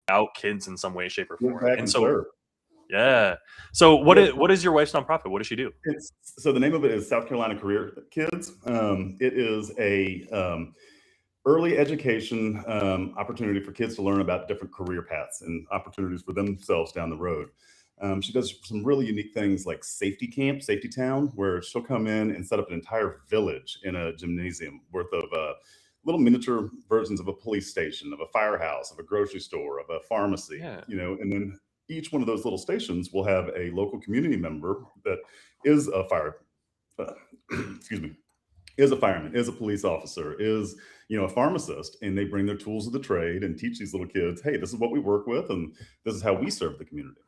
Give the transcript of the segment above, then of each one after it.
out kids in some way, shape, or Give form. back And and so, serve. yeah. So Yes. what is your wife's nonprofit? What does she do? So the name of it is South Carolina Career Kids. It is a early education opportunity for kids to learn about different career paths and opportunities for themselves down the road. She does some really unique things like safety camp, safety town, where she'll come in and set up an entire village in a gymnasium worth of little miniature versions of a police station, of a firehouse, of a grocery store, of a pharmacy, Yeah. and then each one of those little stations will have a local community member that is a uh, excuse me, is a fireman, is a police officer, is a pharmacist, and they bring their tools of the trade and teach these little kids, hey, this is what we work with, and this is how we serve the community.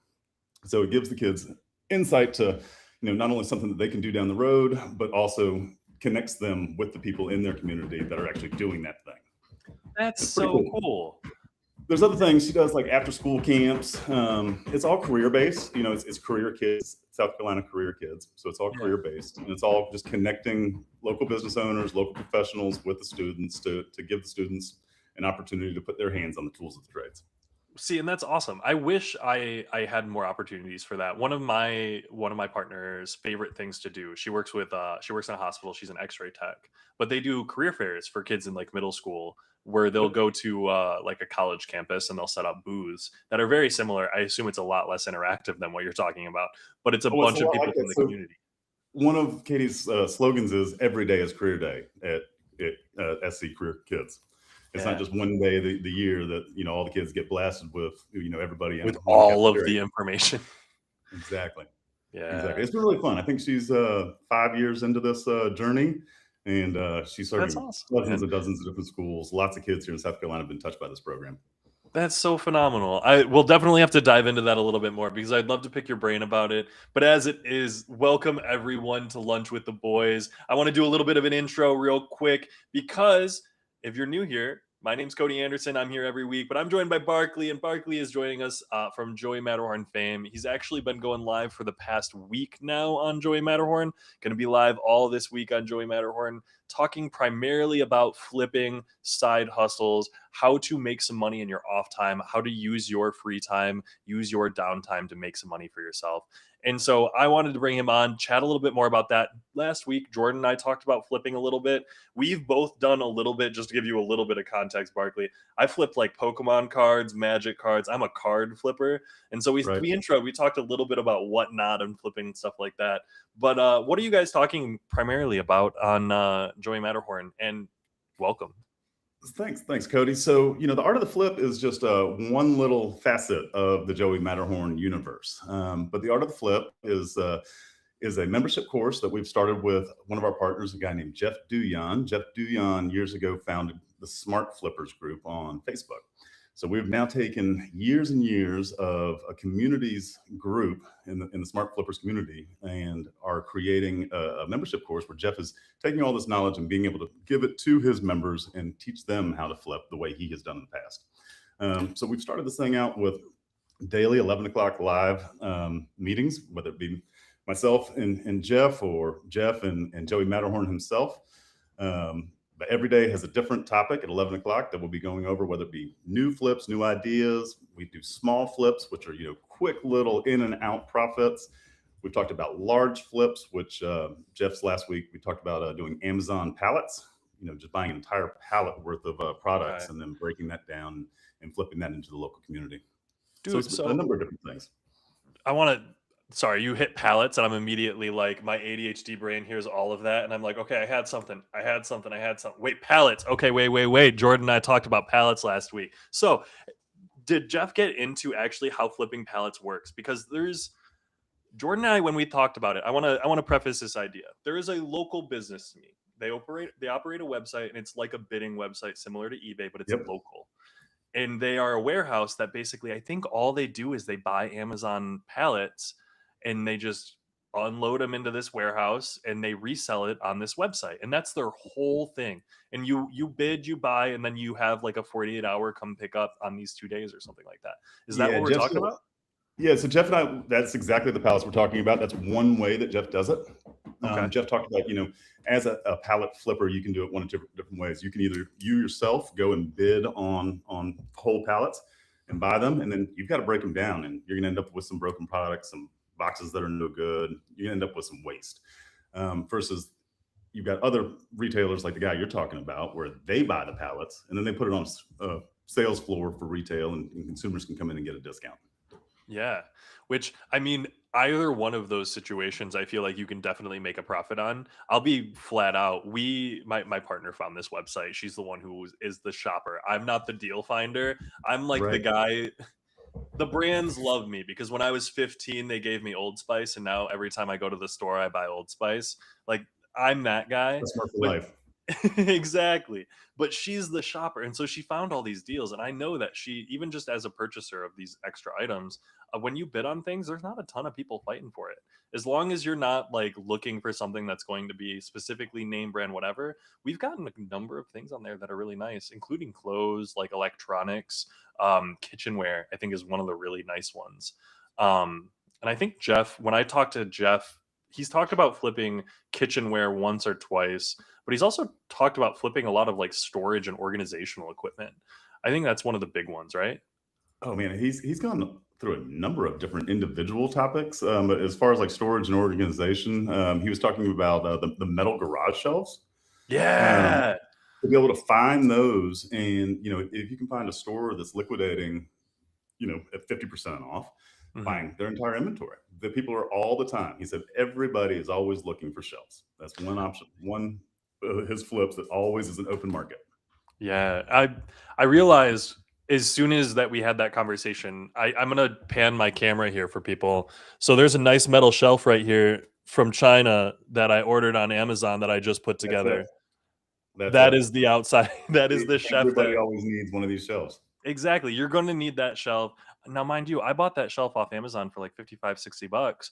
So it gives the kids insight to not only something that they can do down the road, but also connects them with the people in their community that are actually doing that thing. That's It's pretty so cool. cool. There's other things she does, like after school camps. It's all career based. It's career kids, South Carolina career kids. So it's all Yeah. career based, and it's all just connecting local business owners, local professionals with the students to give the students an opportunity to put their hands on the tools of the trades. See, and that's awesome. I wish I had more opportunities for that. One of my partner's favorite things to do. She works in a hospital. She's an X-ray tech, but they do career fairs for kids in like middle school where they'll Yep. go to like a college campus and they'll set up booths that are very similar. I assume it's a lot less interactive than what you're talking about, but it's a Oh, it's a bunch of lot like people that. from the So community. one of Katie's slogans is "Every day is career day" at SC Career Kids. It's not Yeah, just one day the year that all the kids get blasted with everybody with in the all of cafeteria. the information. Exactly. Yeah, Exactly. It's been really fun. I think she's 5 years into this journey, and she's that's serving awesome, dozens man. and dozens of different schools. Lots of kids here in South Carolina have been touched by this program. That's so phenomenal. I will definitely have to dive into that a little bit more because I'd love to pick your brain about it. But as it is, welcome everyone to Lunch with the Boys. I want to do a little bit of an intro real quick because if you're new here, my name's Cody Anderson. I'm here every week, but I'm joined by Barclay, and Barclay is joining us from Joey Matterhorn fame. He's actually been going live for the past week now on Joey Matterhorn. Going to be live all this week on Joey Matterhorn, talking primarily about flipping, side hustles, how to make some money in your off time, how to use your free time, use your downtime to make some money for yourself. And so I wanted to bring him on, chat a little bit more about that. Last week, Jordan and I talked about flipping a little bit. We've both done a little bit, just to give you a little bit of context, Barkley. I flipped like Pokemon cards, Magic cards. I'm a card flipper. And so Right. we talked a little bit about whatnot and flipping and stuff like that. But what are you guys talking primarily about on Joey Matterhorn? And welcome. Thanks, Cody. So, the art of the flip is just one little facet of the Joey Matterhorn universe. But the art of the flip is a membership course that we've started with one of our partners, a guy named Jeff Duyan. Jeff Duyan years ago founded the Smart Flippers group on Facebook. So we've now taken years and years of a community's group in the Smart Flippers community and are creating a membership course where Jeff is taking all this knowledge and being able to give it to his members and teach them how to flip the way he has done in the past. So we've started this thing out with daily 11 o'clock live meetings, whether it be myself and Jeff, or Jeff and Joey Matterhorn himself. But every day has a different topic at 11 o'clock that we'll be going over, whether it be new flips, new ideas. We do small flips, which are, quick little in and out profits. We've talked about large flips, which Jeff's last week, we talked about doing Amazon pallets, just buying an entire pallet worth of products Okay. and then breaking that down and flipping that into the local community. So Dude, it's a so number of different things. I want to. Sorry, you hit pallets, and I'm immediately like, my ADHD brain hears all of that, and I'm like, okay, I had something. Wait, pallets. Okay, wait. Jordan and I talked about pallets last week. So, did Jeff get into actually how flipping pallets works? Because there's Jordan and I, when we talked about it, I want to preface this idea. There is a local business to me. They operate a website, and it's like a bidding website similar to eBay, but it's Yep. local, and they are a warehouse that basically I think all they do is they buy Amazon pallets and they just unload them into this warehouse and they resell it on this website, and that's their whole thing. And you bid, you buy, and then you have like a 48-hour come pick up on these 2 days or something like that. Is that Yeah, what we're talking about? So Jeff and I, that's exactly the pallets we're talking about. That's one way that Jeff does it. Okay. Jeff talked about, as a pallet flipper, you can do it one of different ways. You can either you yourself go and bid on whole pallets. and buy them, and then you've got to break them down, and you're going to end up with some broken products, some boxes that are no good. You end up with some waste. Versus you've got other retailers like the guy you're talking about, where they buy the pallets and then they put it on a sales floor for retail, and consumers can come in and get a discount. Yeah. Which, I mean, either one of those situations, I feel like you can definitely make a profit on. I'll be flat out. My partner found this website. She's the one who is the shopper. I'm not the deal finder. I'm like the Right. guy. The brands love me because when I was 15, they gave me Old Spice, and now every time I go to the store, I buy Old Spice. Like, I'm that guy. That's smart for But life. exactly. But she's the shopper. And so she found all these deals. And I know that she, even just as a purchaser of these extra items, when you bid on things, there's not a ton of people fighting for it. As long as you're not like looking for something that's going to be specifically name brand, whatever, we've gotten a number of things on there that are really nice, including clothes, like electronics, kitchenware, I think is one of the really nice ones. And I think Jeff, when I talked to Jeff, he's talked about flipping kitchenware once or twice, but he's also talked about flipping a lot of like storage and organizational equipment. I think that's one of the big ones, right? Oh man, he's gone through a number of different individual topics. But as far as like storage and organization, he was talking about the metal garage shelves. Um, Yeah. to be able to find those, and if you can find a store that's liquidating, at 50% off, Hmm. buying their entire inventory. The people are all the time. He said everybody is always looking for shelves. That's one option. One his flips that always is an open market. Yeah. I realized as soon as that we had that conversation, I'm gonna pan my camera here for people. So there's a nice metal shelf right here from China that I ordered on Amazon that I just put That's it. together. That's That it. is the outside. That is the chef Everybody that always needs one of these shelves. exactly. You're going to need that shelf. Now, mind you, I bought that shelf off Amazon for like 55, $60.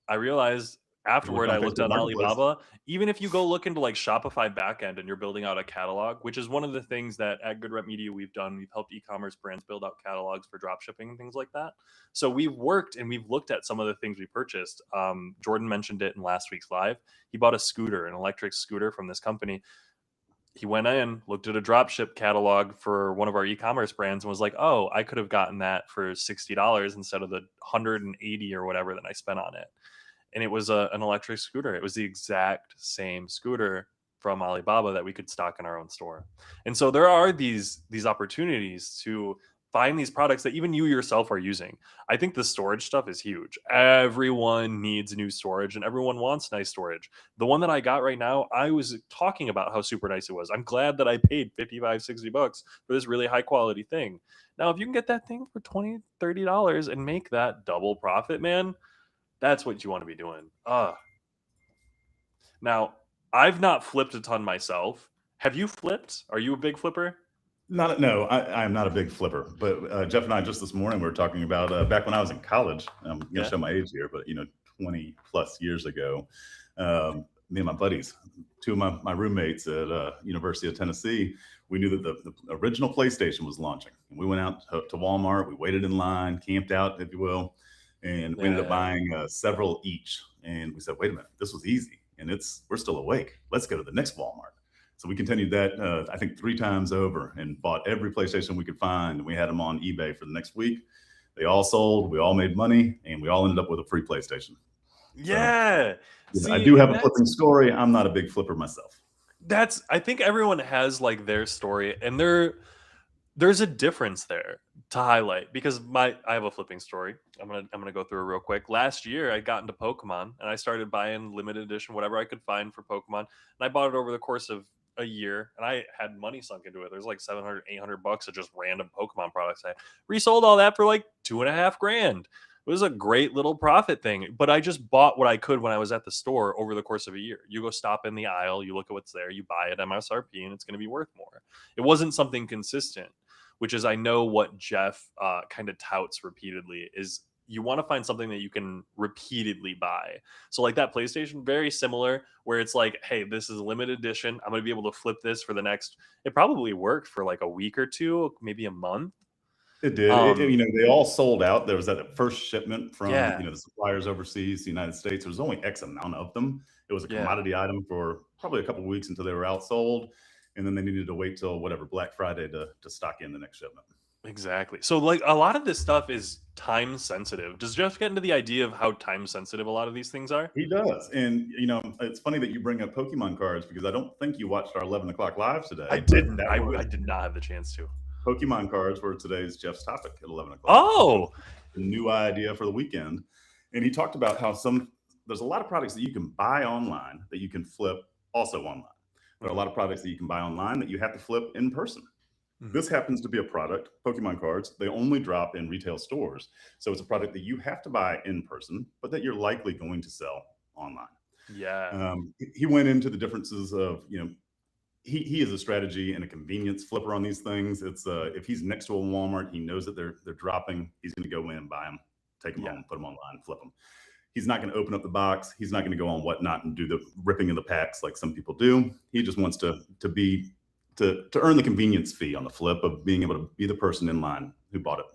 I realized Look afterward, I on looked Facebook on Marketplace. Alibaba. Even if you go look into like Shopify backend and you're building out a catalog, which is one of the things that at Good Rep Media we've done, we've helped e-commerce brands build out catalogs for drop shipping and things like that. So we've worked and we've looked at some of the things we purchased. Jordan mentioned it in last week's live. He bought a scooter, an electric scooter from this company. He went in, looked at a dropship catalog for one of our e-commerce brands and was like, "Oh, I could have gotten that for $60 instead of the 180 or whatever that I spent on it." And it was an electric scooter. It was the exact same scooter from Alibaba that we could stock in our own store. And so there are these opportunities to find these products that even you yourself are using. I think the storage stuff is huge. Everyone needs new storage and everyone wants nice storage. The one that I got right now, I was talking about how super nice it was. I'm glad that I paid 55, $60 for this really high quality thing. Now, if you can get that thing for 20, $30 and make that double profit, man, that's what you want to be doing. Now, I've not flipped a ton myself. Have you flipped? Are you a big flipper? Not no, I am not a big flipper, but Jeff and I just this morning we were talking about back when I was in college. I'm going to Yeah. show my age here, but 20 plus years ago, me and my buddies, two of my roommates at University of Tennessee, we knew that the original PlayStation was launching, and we went out to Walmart. We waited in line, camped out, if you will, and we ended up Yeah. buying several each. And we said, "Wait a minute, this was easy, and we're still awake. Let's go to the next Walmart." So we continued that, I think, 3 times over, and bought every PlayStation we could find. And we had them on eBay for the next week. They all sold. We all made money, and we all ended up with a free PlayStation. So Yeah. I See, do have and a flipping story. I'm not a big flipper myself. that's I think everyone has like their story and there's a difference there to highlight because my I have a flipping story. I'm gonna go through it real quick. Last year I got into Pokemon and I started buying limited edition whatever I could find for Pokemon. And I bought it over the course of a year and I had money sunk into it. There's like 700, $800 of just random Pokemon products. I resold all that for like 2.5 grand. It was a great little profit thing, but I just bought what I could when I was at the store over the course of a year. You go stop in the aisle, you look at what's there, you buy it MSRP, and it's going to be worth more. It wasn't something consistent, which is I know what Jeff kind of touts repeatedly is you want to find something that you can repeatedly buy. So like that PlayStation, very similar, where it's like, hey, this is a limited edition. I'm going to be able to flip this for the next. It probably worked for like a week or two, maybe a month. It did. Um, They all sold out. There was that first shipment from, yeah, the suppliers overseas, the United States. There was only X amount of them. It was a yeah. commodity item for probably a couple of weeks until they were outsold, and then they needed to wait till whatever Black Friday to stock in the next shipment. Exactly. So like a lot of this stuff is time sensitive. Does Jeff get into the idea of how time sensitive a lot of these things are? He does, and it's funny that you bring up Pokemon cards because I don't think you watched our 11 o'clock live I today, but didn't. that I was did not have the chance to. Pokemon cards were today's Jeff's topic at 11 o'clock. It was Oh, a new idea for the weekend, and he talked about how there's a lot of products that you can buy online that you can flip also online. There are a mhm, lot of products that you can buy online that you have to flip in person. mhm. This happens to be a product, Pokemon cards. They only drop in retail stores. So it's a product that you have to buy in person, but that you're likely going to sell online. Yeah. He went into the differences of, he is a strategy and a convenience flipper on these things. It's if he's next to a Walmart, he knows that they're dropping. He's going to go in, buy them, take them Yeah. home, put them online, flip them. He's not going to open up the box. He's not going to go on Whatnot and do the ripping of the packs like some people do. He just wants to earn the convenience fee on the flip of being able to be the person in line who bought it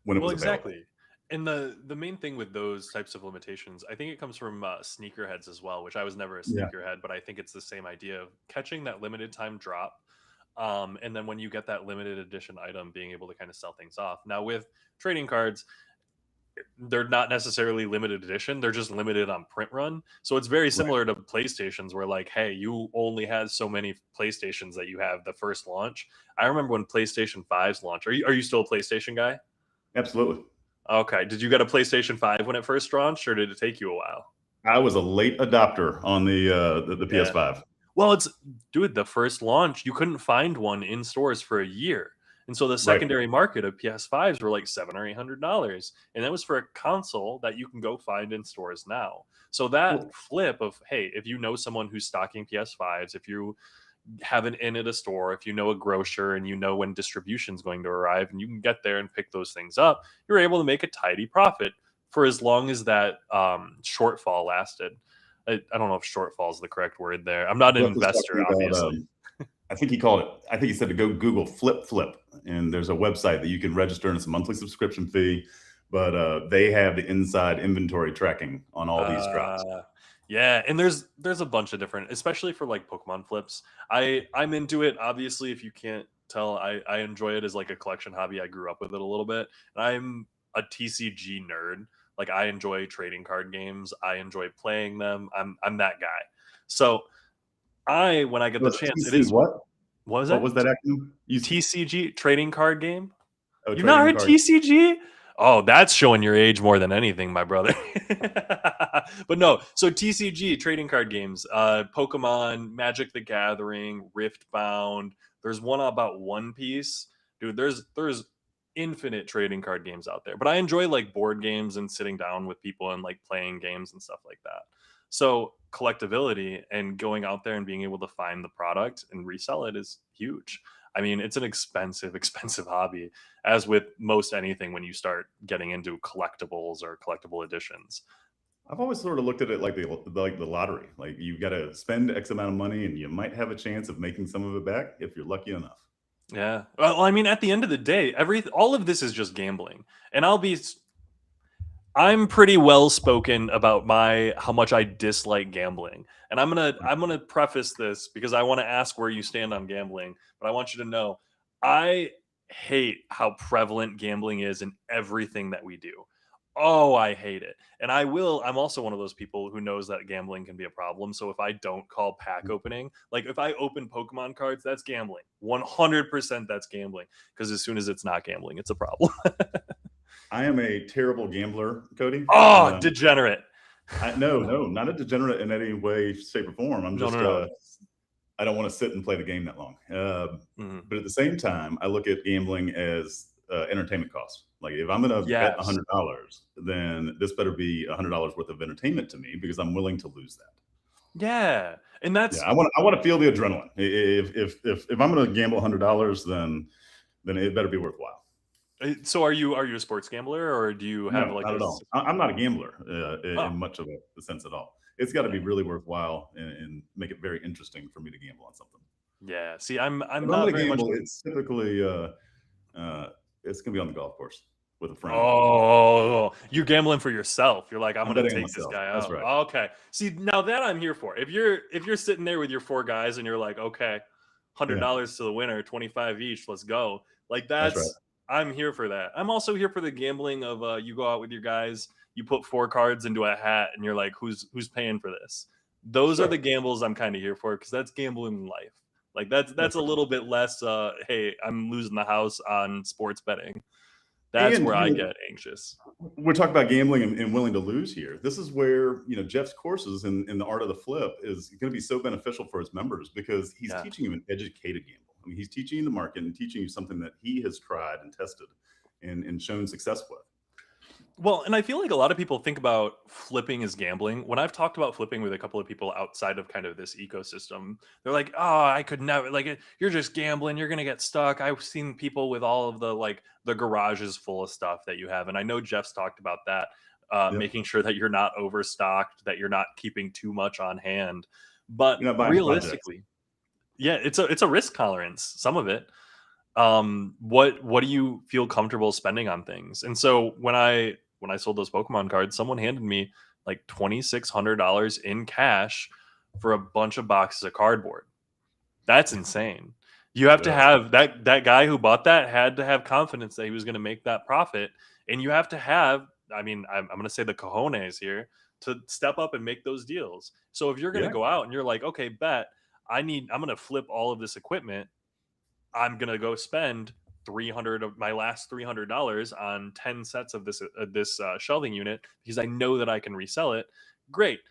when it Well, was available. exactly. And the main thing with those types of limitations, I think it comes from sneakerheads as well, which I was never a Yeah, sneakerhead, but I think it's the same idea of catching that limited time drop. And then when you get that limited edition item, being able to kind of sell things off. Now with trading cards, they're not necessarily limited edition, they're just limited on print run, so it's very right. similar to PlayStations where like, hey, you only had so many PlayStations that you have the first launch. I remember when PlayStation 5's launched. Are you still a PlayStation guy? Absolutely. Okay, did you get a PlayStation 5 when it first launched, or did it take you a while? I was a late adopter on the Yeah. PS5. Well, it's dude, the first launch, you couldn't find one in stores for a year. And so the Right. secondary market of PS5s were like $700 or $800. And that was for a console that you can go find in stores now. So that Well, flip of, hey, if you know someone who's stocking PS5s, if you have an in at a store, if you know a grocer and you know when distribution's going to arrive and you can get there and pick those things up, you're able to make a tidy profit for as long as that shortfall lasted. I don't know if shortfall is the correct word there. I'm not an Jeff was investor, talking about. obviously. I think he called it. I think he said to go Google Flip Flip, and there's a website that you can register, and it's a monthly subscription fee. But they have the inside inventory tracking on all these drops. Uh, yeah, and there's a bunch of different, especially for like Pokemon flips. I'm into it. Obviously, if you can't tell, I enjoy it as like a collection hobby. I grew up with it a little bit. And I'm a TCG nerd. Like I enjoy trading card games. I enjoy playing them. I'm that guy. So I when I get the Was chance, it TC is what? what was What that? was that acronym? TCG trading card game. You've not Trading heard card. TCG? Oh, that's showing your age more than anything, my brother. But no, so TCG trading card games, Pokemon, Magic the Gathering, Riftbound. There's one about One Piece, dude. There's infinite trading card games out there. But I enjoy like board games and sitting down with people and like playing games and stuff like that. So collectability and going out there and being able to find the product and resell it is huge. I mean, it's an expensive, expensive hobby, as with most anything when you start getting into collectibles or collectible editions. I've always sort of looked at it like the lottery. Like you've got to spend X amount of money, and you might have a chance of making some of it back if you're lucky enough. Yeah. Well, I mean, at the end of the day, all of this is just gambling. And I'm pretty well spoken about my how much I dislike gambling. And I'm gonna preface this because I want to ask where you stand on gambling, but I want you to know I hate how prevalent gambling is in everything that we do. Oh, I hate it. And I'm also one of those people who knows that gambling can be a problem. So if I don't call pack opening, like if I open Pokemon cards, that's gambling. 100% that's gambling. Because as soon as it's not gambling, it's a problem. I am a terrible gambler, Cody. Oh, degenerate. No, not a degenerate in any way, shape, or form. I'm No, just no, no. I don't want to sit and play the game that long. Mhm. But at the same time, I look at gambling as entertainment costs. Like if I'm going to bet Yes. $100, then this better be $100 worth of entertainment to me because I'm willing to lose that. Yeah. And Yeah, that's I want to feel the adrenaline. If I'm going to gamble $100, then it better be worthwhile. so are you a sports gambler or do you have No, like not a at all. I'm not a gambler oh, in much of a sense at all. It's got to yeah. be really worthwhile and make it very interesting for me to gamble on something. Yeah. See, I'm If I'm not going to very much. gamble, it's typically uh, it's going to be on the golf course with a friend. Oh, you're gambling for yourself. You're like, I'm I'm gonna betting on take this myself. guy That's out. right. Okay. See, now that I'm here for. If you're sitting there with your four guys and you're like, okay, hundred Yeah, dollars to the winner, 25 each, let's go. Like that's right. I'm here for that. I'm also here for the gambling of you go out with your guys, you put 4 cards into a hat, and you're like, who's paying for this? Those are the Sure. gambles I'm kind of here for because that's gambling in life. Like that's That's a little bit less. Hey, I'm losing the house on sports betting. That's and where I get anxious. we're talking about gambling and willing to lose here. This is where Jeff's courses in the art of the flip is going to be so beneficial for his members because he's Yeah. teaching you an educated gamble. I mean, he's teaching you the market and teaching you something that he has tried and tested and shown success with. Well, and I feel like a lot of people think about flipping as gambling. When I've talked about flipping with a couple of people outside of kind of this ecosystem, they're like, "Oh, I could never you're just gambling, you're going to get stuck." I've seen people with all of the garages full of stuff that you have, and I know Jeff's talked about that, Yep. making sure that you're not overstocked, that you're not keeping too much on hand. But You're not buying projects. realistically, yeah, it's a risk tolerance, some of it. What do you feel comfortable spending on things? And so when I sold those Pokemon cards, someone handed me like $2,600 in cash for a bunch of boxes of cardboard. That's insane. You have to That's have that guy who bought that had to have confidence that he was going to make that profit, and you have to have. I mean, I'm going to say the cojones here to step up and make those deals. So if you're going to yeah. go out and you're like, okay, bet I'm going to flip all of this equipment. I'm gonna go spend 300 of my last $300 on 10 sets of this shelving unit because I know that I can resell it. Great.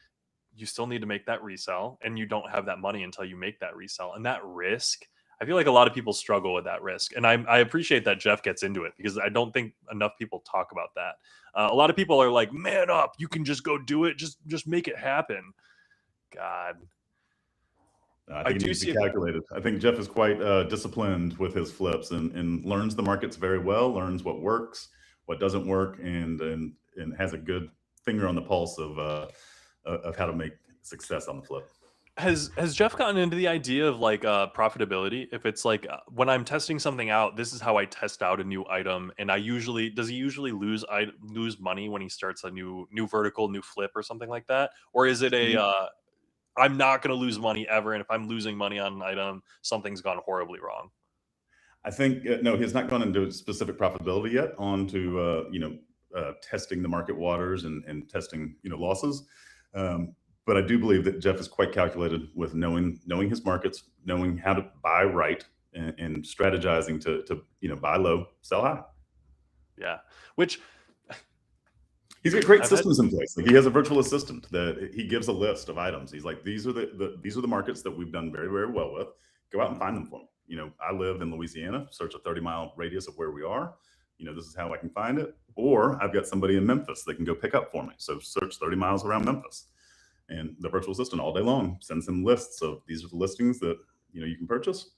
You still need to make that resell, and you don't have that money until you make that resell. And that risk, I feel like a lot of people struggle with that risk. And I appreciate that Jeff gets into it because I don't think enough people talk about that. A lot of people are like, "Man up! You can just go do it. Just make it happen." God, I I think it do needs to see be it. calculated. I think Jeff is quite disciplined with his flips and learns the markets very well, learns what works, what doesn't work, and has a good finger on the pulse of how to make success on the flip. Has Jeff gotten into the idea of profitability? If it's like when I'm testing something out, this is how I test out a new item, and I usually does he usually lose money when he starts a new vertical, new flip or something like that, or is it a I'm not going to lose money ever, and if I'm losing money on an item, something's gone horribly wrong. I think no, he has not gone into specific profitability yet onto testing the market waters and testing losses. But I do believe that Jeff is quite calculated with knowing his markets, knowing how to buy right, and strategizing to buy low, sell high. Yeah, which He's got great I've had. systems in place. Like he has a virtual assistant that he gives a list of items. He's like, these are the markets that we've done very, very well with. Go out and Mhm. find them for me. I live in Louisiana, search a 30-mile radius of where we are. This is how I can find it. Or I've got somebody in Memphis that can go pick up for me. So search 30 miles around Memphis. And the virtual assistant all day long sends him lists of these are the listings that you can purchase,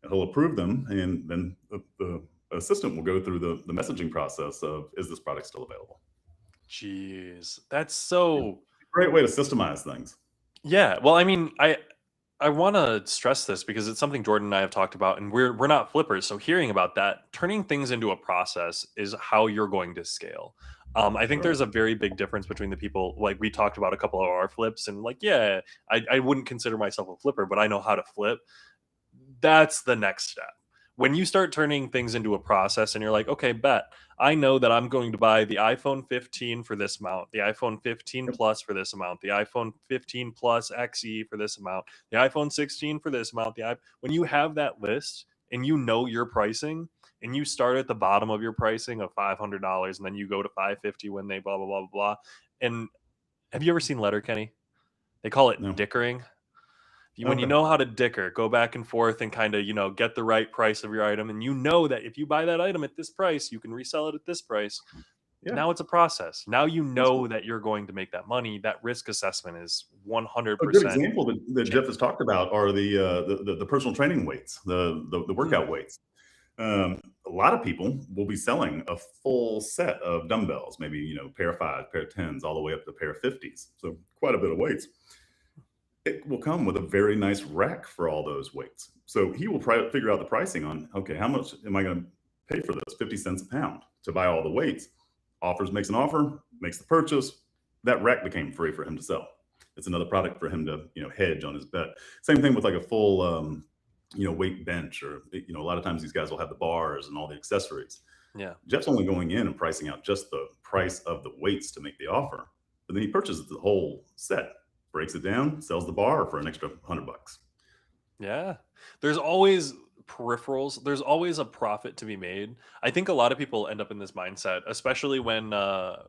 and he'll approve them. And then the assistant will go through the messaging process of is this product still available? Jeez, that's It's so. a great way to systemize things. Yeah, well, I mean, I want to stress this because it's something Jordan and I have talked about, and we're not flippers. So hearing about that, turning things into a process is how you're going to scale. I think Right. there's a very big difference between the people like we talked about a couple of our flips, and like, yeah, I wouldn't consider myself a flipper, but I know how to flip. That's the next step. When you start turning things into a process and you're like, okay, bet I know that I'm going to buy the iPhone 15 for this amount, the iPhone 15 Yep. Plus for this amount, the iPhone 15 Plus XE for this amount, the iPhone 16 for this amount, when you have that list and you know your pricing and you start at the bottom of your pricing of $500 and then you go to 550 when they blah blah blah blah blah. And have you ever seen Letterkenny? They call it No. dickering. When you Okay. know how to dicker, go back and forth and kind of, get the right price of your item. And you know that if you buy that item at this price, you can resell it at this price. Yeah. Now it's a process. Now you That's know that you're going to make that money. That risk assessment is a good 100% example that Jeff has changed. talked about are the personal training weights, the Mm, workout weights. A lot of people will be selling a full set of dumbbells, maybe pair of five, pair of tens, all the way up to pair of 50s. So quite a bit of weights. It will come with a very nice rack for all those weights. So he will figure out the pricing on, okay, how much am I going to pay for this? 50 cents a pound to buy all the weights. Offers makes an offer, makes the purchase. That rack became free for him to sell. It's another product for him to hedge on his bet. Same thing with like a full weight bench, or a lot of times these guys will have the bars and all the accessories. Yeah. Jeff's only going in and pricing out just the price of the weights to make the offer, but then he purchases the whole set, breaks it down, sells the bar for an extra $100. Yeah. There's always peripherals. There's always a profit to be made. I think a lot of people end up in this mindset, especially when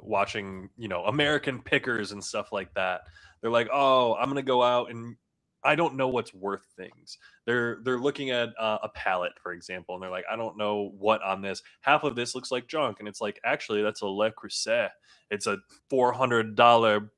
watching, American pickers and stuff like that. They're like, "Oh, I'm going to go out and I don't know what's worth things." They're looking at a pallet, for example, and they're like, "I don't know what on this. Half of this looks like junk." And it's like, "Actually, that's a Le Creuset. It's a $400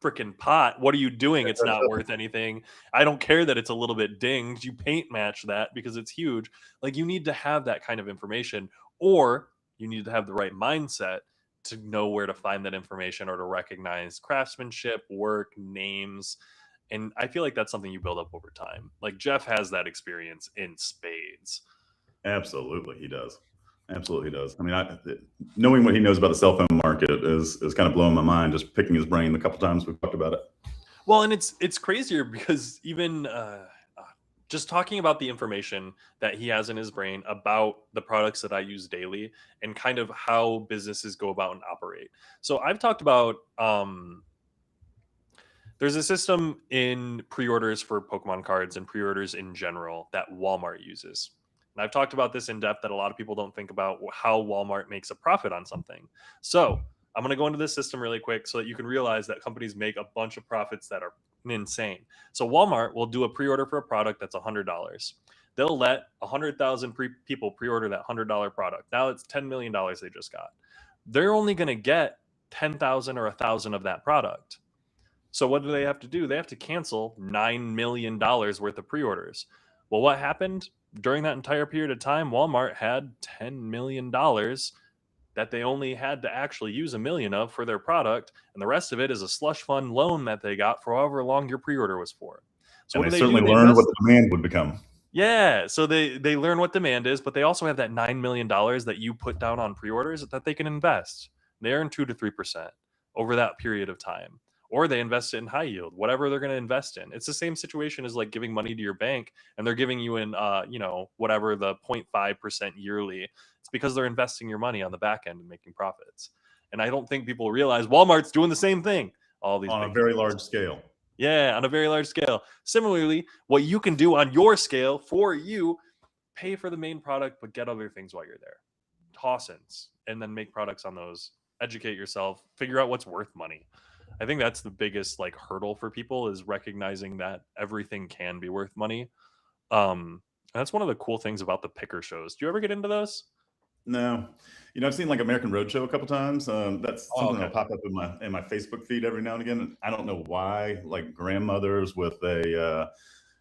freaking pot. What are you doing? It's not worth anything. I don't care that it's a little bit dinged. You paint match that because it's huge." Like, you need to have that kind of information, or you need to have the right mindset to know where to find that information or to recognize craftsmanship, work, names. And I feel like that's something you build up over time. Like, Jeff has that experience in spades. Absolutely, he does. Absolutely, he does. I mean, knowing what he knows about the cell phone market is kind of blowing my mind. Just picking his brain the couple times we've talked about it. Well, and it's crazier because even just talking about the information that he has in his brain about the products that I use daily and kind of how businesses go about and operate. So I've talked about there's a system in pre-orders for Pokemon cards and pre-orders in general that Walmart uses. And I've talked about this in depth that a lot of people don't think about how Walmart makes a profit on something. So I'm going to go into this system really quick so that you can realize that companies make a bunch of profits that are insane. So Walmart will do a pre-order for a product that's $100. They'll let 100,000 people pre-order that $100 product. Now it's $10 million they just got. They're only going to get 10,000 or 1,000 of that product. So what do they have to do? They have to cancel $9 million worth of pre-orders. Well, what happened during that entire period of time? Walmart had $10 million that they only had to actually use $1 million of for their product, and the rest of it is a slush fund loan that they got for however long your pre-order was for. So And what they do? certainly They learned invest. what the demand would become. Yeah, so they learn what demand is, but they also have that $9 million that you put down on pre-orders that they can invest. They earn 2 to 3% over that period of time. Or they invest it in high yield, whatever they're going to invest in. It's the same situation as like giving money to your bank and they're giving you in whatever the 0.5% yearly. It's because they're investing your money on the back end and making profits. And I don't think people realize Walmart's doing the same thing. All these On a big very companies. large scale. Yeah, on a very large scale. Similarly, what you can do on your scale for you, pay for the main product, but get other things while you're there. Toss-ins, and then make products on those. Educate yourself, figure out what's worth money. I think that's the biggest like hurdle for people is recognizing that everything can be worth money. And that's one of the cool things about the picker shows. Do you ever get into those? No, I've seen like American Roadshow a couple times. That's Oh, something okay. that'll pop up in my Facebook feed every now and again. And I don't know why. Like grandmothers with a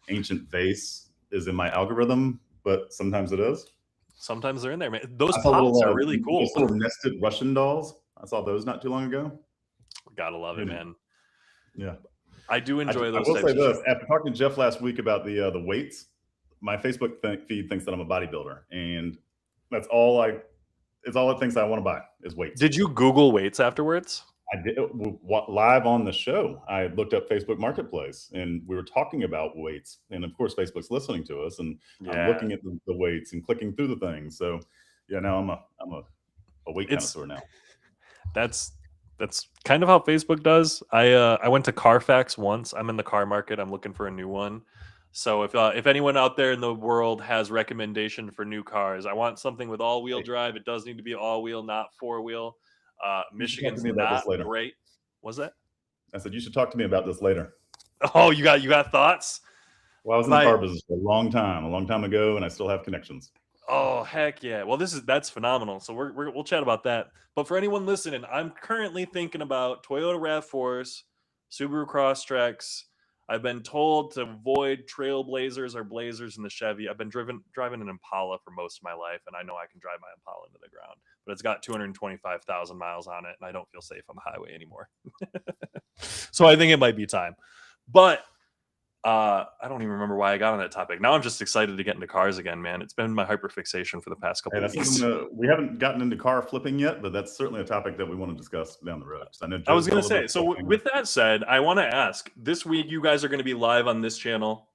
ancient vase is in my algorithm, but sometimes it is. Sometimes they're in there, man. Those I saw little pots are really cool. those little nested Russian dolls. I saw those not too long ago. Gotta love it, And man. yeah, I do enjoy I those will types say of this: shows. after talking to Jeff last week about the weights, my Facebook feed thinks that I'm a bodybuilder, and that's all I. It's all it thinks I want to buy is weights. Did you Google weights afterwards? I did live on the show. I looked up Facebook Marketplace, and we were talking about weights. And of course, Facebook's listening to us, and I'm looking at the weights and clicking through the things. So, yeah, now I'm a weight connoisseur now. That's kind of how Facebook does. I went to Carfax once. I'm in the car market. I'm looking for a new one. So if anyone out there in the world has recommendation for new cars, I want something with all-wheel drive. It does need to be all-wheel, not four-wheel. You should talk to Michigan's me about not this later. great. Was that? I said you should talk to me about this later. Oh, you got thoughts? Well, I was in the car business for a long time ago, and I still have connections. Oh, heck yeah. Well, that's phenomenal. So we'll chat about that. But for anyone listening, I'm currently thinking about Toyota RAV4s, Subaru Crosstreks. I've been told to avoid Trailblazers or Blazers in the Chevy. I've been driving an Impala for most of my life, and I know I can drive my Impala into the ground. But it's got 225,000 miles on it, and I don't feel safe on the highway anymore. So I think it might be time. But I don't even remember why I got on that topic. Now I'm just excited to get into cars again, man. It's been my hyperfixation for the past couple of weeks. We haven't gotten into car flipping yet, but that's certainly a topic that we want to discuss down the road. I was going to say, so with that said, I want to ask, this week you guys are going to be live on this channel,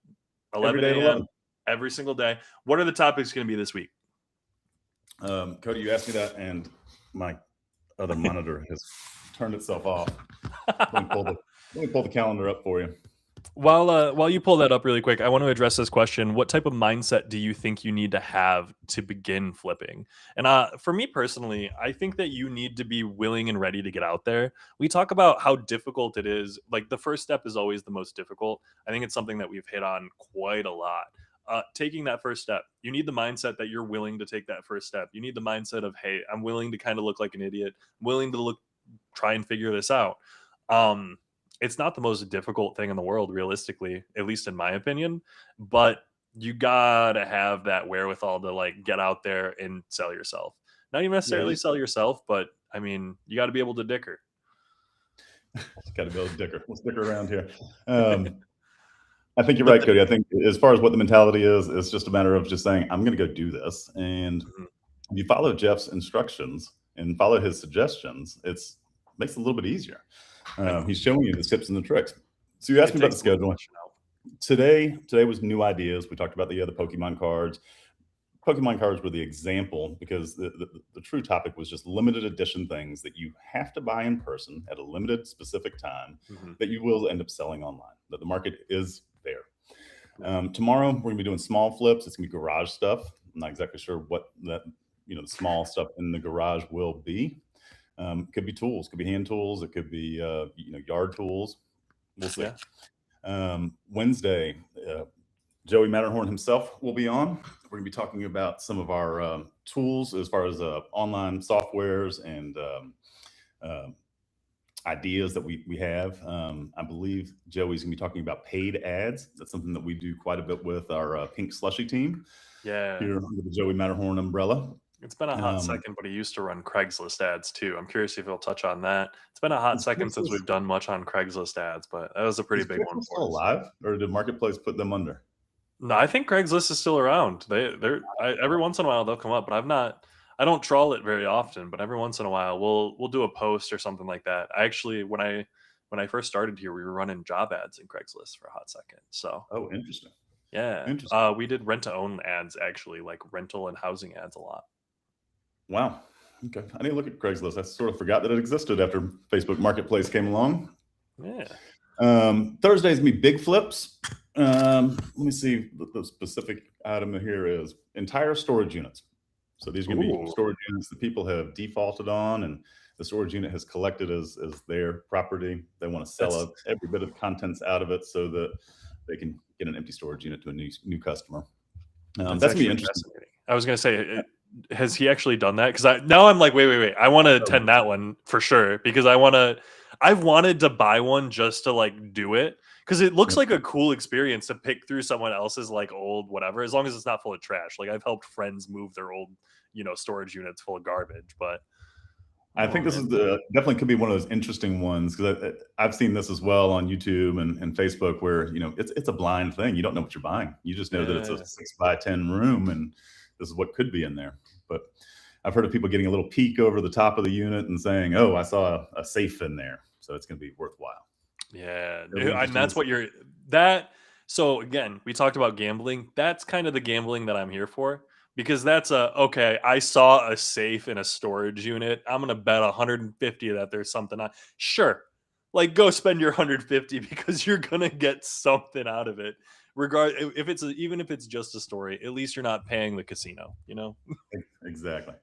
11 a.m. every single day. What are the topics going to be this week? Cody, you asked me that, and my other monitor has turned itself off. Let me pull the calendar up for you. While you pull that up really quick, I want to address this question. What type of mindset do you think you need to have to begin flipping? And for me personally, I think that you need to be willing and ready to get out there. We talk about how difficult it is. Like the first step is always the most difficult. I think it's something that we've hit on quite a lot. Taking that first step, you need the mindset that you're willing to take that first step. You need the mindset of, hey, I'm willing to kind of look like an idiot. I'm willing to try and figure this out. Um, it's not the most difficult thing in the world, realistically, at least in my opinion. But you gotta have that wherewithal to like get out there and sell yourself. Not even Yeah, necessarily sell yourself, but I mean, you got to be able to dicker. got to be able to dicker. Let's dicker around here. I think you're But right, Cody. I think as far as what the mentality is, it's just a matter of just saying, I'm going to go do this. And Mhm. if you follow Jeff's instructions and follow his suggestions, makes it a little bit easier. He's showing you the tips and the tricks. So you asked It me about the takes a little schedule. fleshing out. Today was new ideas. We talked about the other Pokemon cards. Pokemon cards were the example because the true topic was just limited edition things that you have to buy in person at a limited specific time Mhm. that you will end up selling online. That the market is there. Tomorrow we're gonna be doing small flips. It's gonna be garage stuff. I'm not exactly sure what the small stuff in the garage will be. Could be tools, could be hand tools, it could be yard tools. We'll see. Yeah. Wednesday, Joey Matterhorn himself will be on. We're going to be talking about some of our tools as far as online softwares and ideas that we have. I believe Joey's going to be talking about paid ads. That's something that we do quite a bit with our Pink Slushy team Yeah. here under the Joey Matterhorn umbrella. It's been a hot second, but he used to run Craigslist ads too. I'm curious if he'll touch on that. It's been a hot Is second since Craigslist, we've done much on Craigslist ads, but that was a pretty is big one Craigslist for still us. alive, or did Marketplace put them under? No, I think Craigslist is still around. Every once in a while they'll come up, but I don't trawl it very often, but every once in a while we'll do a post or something like that. I actually when I first started here, we were running job ads in Craigslist for a hot second. So Oh, interesting. yeah, Interesting. we did rent to own ads actually, like rental and housing ads a lot. Wow. Okay. I need to look at Craigslist. I sort of forgot that it existed after Facebook Marketplace came along. Yeah. Thursday's gonna be big flips. Let me see what the specific item here is. Entire storage units. So these are going to be Ooh, storage units that people have defaulted on, and the storage unit has collected as their property. They want to sell that's every bit of contents out of it so that they can get an empty storage unit to a new customer. that's That's gonna be actually interesting. fascinating. I was gonna say, has he actually done that? Because now I'm like, wait. I want to attend that one for sure because I've wanted to buy one just to like do it because it looks Yep. like a cool experience to pick through someone else's like old whatever, as long as it's not full of trash. Like I've helped friends move their old, storage units full of garbage, but I oh think this man, is definitely could be one of those interesting ones because I've seen this as well on YouTube and Facebook where it's a blind thing. You don't know what you're buying. You just know that it's a yeah, 6 by 10 room and this is what could be in there. But I've heard of people getting a little peek over the top of the unit and saying, "Oh, I saw a safe in there," so it's going to be worthwhile. yeah, It'll be and interesting to that's see. what you're that. So again, we talked about gambling. That's kind of the gambling that I'm here for because that's okay. I saw a safe in a storage unit. I'm gonna bet 150 that there's something on. Sure, like go spend your 150 because you're gonna get something out of it. If it's even if it's just a story, at least you're not paying the casino. Exactly.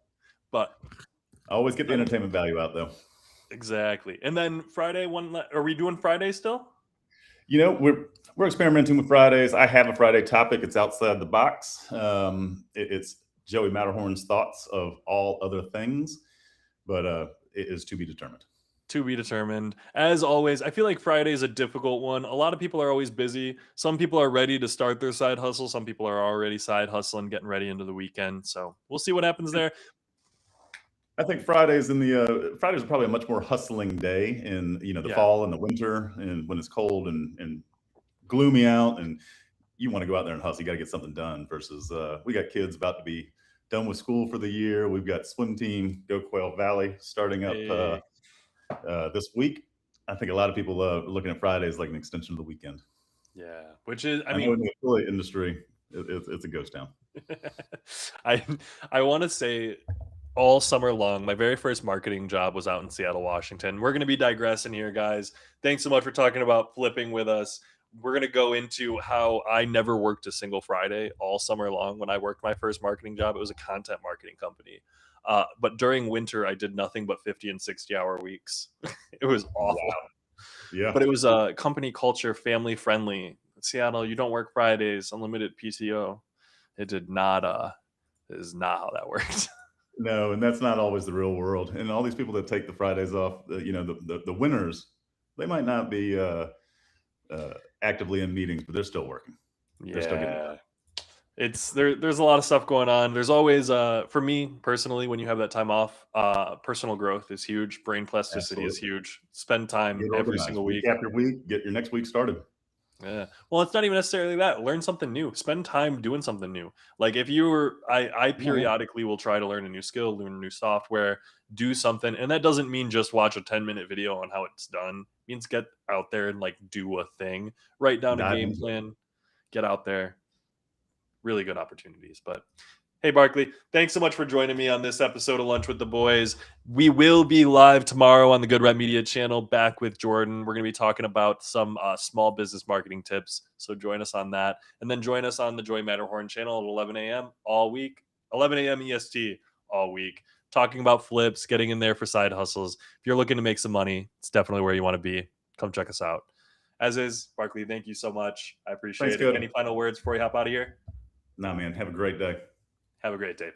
But I always get the uh, entertainment value out though. exactly. And then Friday, are we doing Friday still? We're experimenting with Fridays. I have a Friday topic. It's outside the box. It's Joey Matterhorn's thoughts of all other things, but it is to be determined. To be determined. As always, I feel like Friday is a difficult one. A lot of people are always busy. Some people are ready to start their side hustle. Some people are already side hustling, getting ready into the weekend. So we'll see what happens there. I think Fridays are probably a much more hustling day in the Yeah. fall and the winter and when it's cold and gloomy out and you want to go out there and hustle. You got to get something done. Versus we got kids about to be done with school for the year. We've got swim team Go Quail Valley starting up Hey, this week. I think a lot of people are looking at Fridays like an extension of the weekend. yeah. Which is, I I know in mean, the affiliate industry, It's a ghost town. I I want to say all summer long, my very first marketing job was out in Seattle, Washington. We're going to be digressing here, guys. Thanks so much for talking about flipping with us. We're going to go into how I never worked a single Friday all summer long. When I worked my first marketing job, it was a content marketing company. But during winter, I did nothing but 50 and 60-hour weeks. It was awful. Wow. Yeah. But it was company culture, family friendly. Seattle, you don't work Fridays, unlimited PTO. It did not. It is not how that worked. No, and that's not always the real world. And all these people that take the Fridays off, the winners, they might not be actively in meetings, but they're still working. They're still getting it done. Yeah. It's there's a lot of stuff going on. There's always for me personally, when you have that time off, personal growth is huge. Brain plasticity is Absolutely. huge. Spend time Get every organized single week week. after week. Get your next week started. Yeah. Well, it's not even necessarily that. Learn something new. Spend time doing something new. Like if you were, I Yeah, yeah. periodically will try to learn a new skill, learn a new software, do something. And that doesn't mean just watch a 10-minute video on how it's done. It means get out there and like do a thing. Write down a Dive game into it. plan. Get out there. Really good opportunities. But hey, Barclay, thanks so much for joining me on this episode of Lunch with the Boys. We will be live tomorrow on the Good Rep Media channel, back with Jordan. We're going to be talking about some small business marketing tips. So join us on that. And then join us on the Joey Matterhorn channel at 11 a.m. all week, 11 a.m. EST all week, talking about flips, getting in there for side hustles. If you're looking to make some money, it's definitely where you want to be. Come check us out. As is, Barclay, thank you so much. I Thanks, appreciate it. Cody. Any final words before you hop out of here? Nah, man. Have a great day. Have a great day.